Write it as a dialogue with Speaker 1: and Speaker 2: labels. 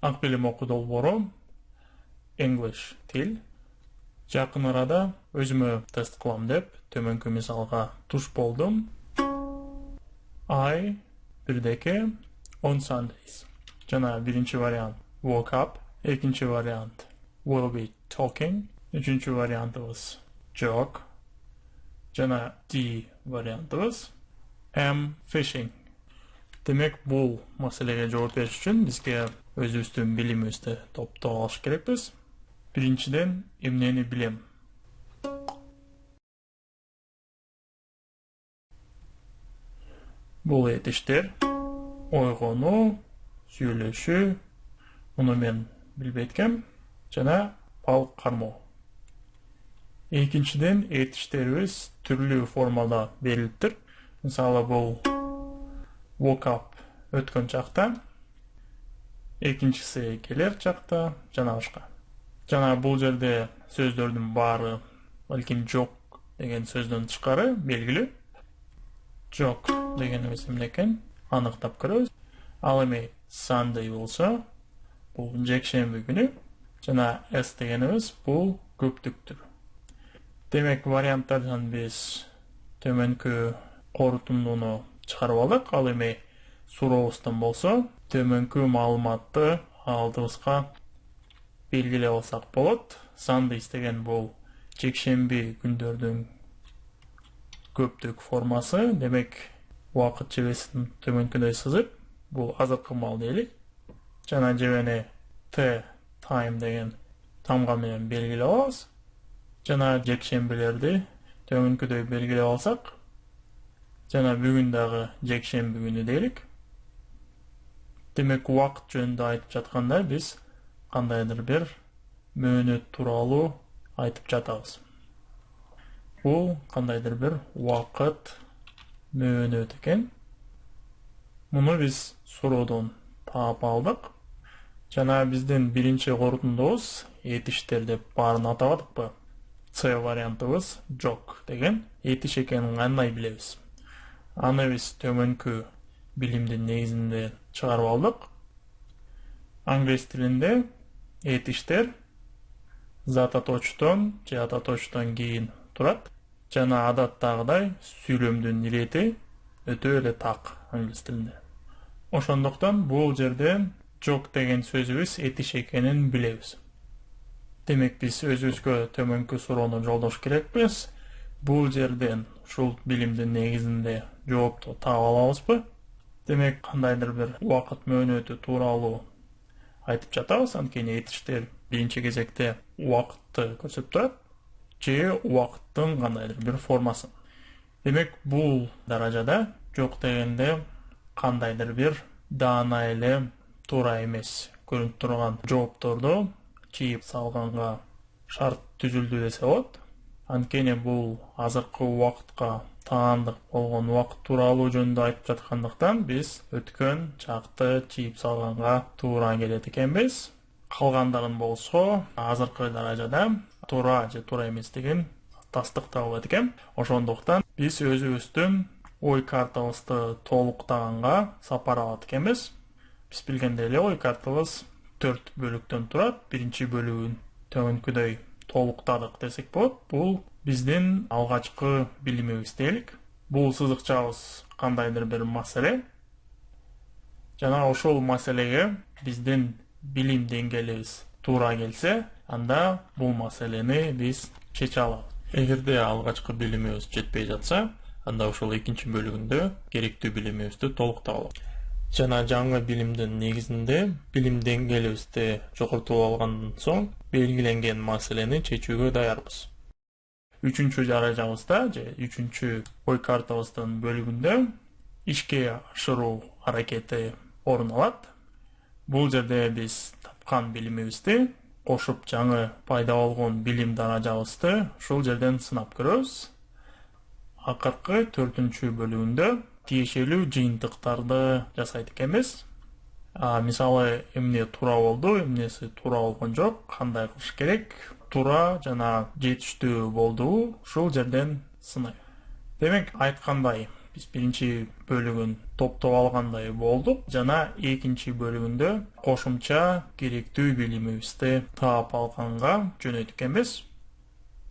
Speaker 1: ак билим окуу долбоору English тил. Жакын арада өзүмө тест кылам деп төмөнкү мисалга туш болдум. I бирдеке on Sundays. Жана биринчи вариант woke up, экинчи вариант will be talking, үчүнчү вариантыбыз jog, жана D вариантыбыз am fishing. Демек бул маселеге жооп бериш үчүн бизге өзүбүздүн билимибизди топтоо алыш керекпиз. Биринчиден, эмнени билем? Бул этиштер, ойгонуу, сүйлөшүү, муну мен билбейт жана балык кармоо. Экинчиден, этиштерибиз түрлүү формада берилиптир. Мисалы бул woke up өткөн чакта, экинчиси келер чакта, жана башка. Жана бул жерде сөздөрдүн баары балким жок деген сөздөн тышкары белгилүү. Жок дегенибиз эмне экен? Аныктап көрөбүз. Ал эми Sunday болсо, бул жекшемби күнү, жана S дегенибиз бул көптүктүр. Демек варианттардан биз төмөнкү корутундуну чыгарып алдык. Ал эми сурообуздан болсо, төмөнкү маалыматты алдыбызга белгилеп алсак болот. Sundays деген бул жекшемби күндөрдүн көптүк формасы. Демек убакыт жебесин төмөнкүдөй сызып, бул азыркы маал дейли. Жана жебени T time деген тамга менен белгилеп алабыз. Жана жекшембилерди төмөнкүдөй белгилеп алсак, жана бүгүн дагы жекшемби күнү дейлик. Демек убакыт жөнүндө айтып жатканда биз кандайдыр бир мөөнөт тууралуу айтып жатабыз. Бул кандайдыр бир убакыт мөөнөт экен. Муну биз суроодон таап алдык. Жана биздин биринчи корутундубуз этиштер деп баарын атабадыкпы? С вариантыбыз жок деген этиш экенин кандай билебиз? Аны биз төмөнкү билимдин негизинде чыгарып алдык. Англис тилинде этиштер зататочтон же ататочтон кийин турат. Жана адаттагыдай сүйлөмдүн ирети өтө эле так англис тилинде. Ошондуктан бул жерде жок деген сөзүбүз этиш экенин билебиз. Демек биз өзүбүзгө төмөнкү суроону жолдош керекпиз. Бул жерден ушул билимдин негизинде жоопту таап алабызбы? Демек кандайдыр бир убакыт мөөнөтү тууралуу айтып жатабыз. Анткени этиштер биринчи кезекте убакытты көрсөтүп турат же убакыттын кандайдыр бир формасын. Демек бул даражада жок дегенде кандайдыр бир даана эле туура эмес көрүнүп турган жоопторду чийип салганга шарт түзүлдү десе болот. Анткени бул азыркы убакытка таандык болгон убакыт тууралуу жөнүндө айтып жаткандыктан биз өткөн чакты чийип салганга туура келет экенбиз. Калгандарын болсо азыркы даражада туура же туура эмес деген тастыкталат экен. Ошондуктан биз өзүбүздүн ой-картабызды толуктаганга сапар алат экенбиз. Биз билгендей эле ой-картабыз 4 бөлүктөн турат. Биринчи бөлүгүн төмөнкүдөй толуктадык десек болот. Бул биздин алгачкы билимибиз дейлик. Бул сызыкчабыз кандайдыр бир маселе. Жана ошол маселеге биздин билим деңгээлибиз туура келсе, анда бул маселени биз чече алабыз. Эгерде алгачкы билимибиз жетпей жатса, анда ошол экинчи бөлүгүндө керектүү билимибизди толуктап алабыз. Жана жаңы билимдин негизинде билим деңгээлибизди жогортуп алгандан соң белгиленген маселени чечүүгө даярбыз. Үчүнчү даражабызда же үчүнчү ой-картабыздын бөлүгүндө ишке ашыруу аракети орун алат. Бул жерде биз тапкан билимибизди кошуп жаңы пайда болгон билим даражабызды ушул жерден сынап көрөбүз. Акыркы 4-чү бөлүгүндө тиешелүү жыйынтыктарды жасайт экенбиз. Мисалы, эмне туура болду, эмнеси туура болгон жок, кандай кылыш керек, туура жана жетиштүү болдубу, ушул жерден сынайбыз. Демек, айткандай, Биз биринчи бөлүгүн топтоп алгандай болдук жана экинчи бөлүгүндө кошумча керектүү билимибизди таап алганга жөнөткөнбүз.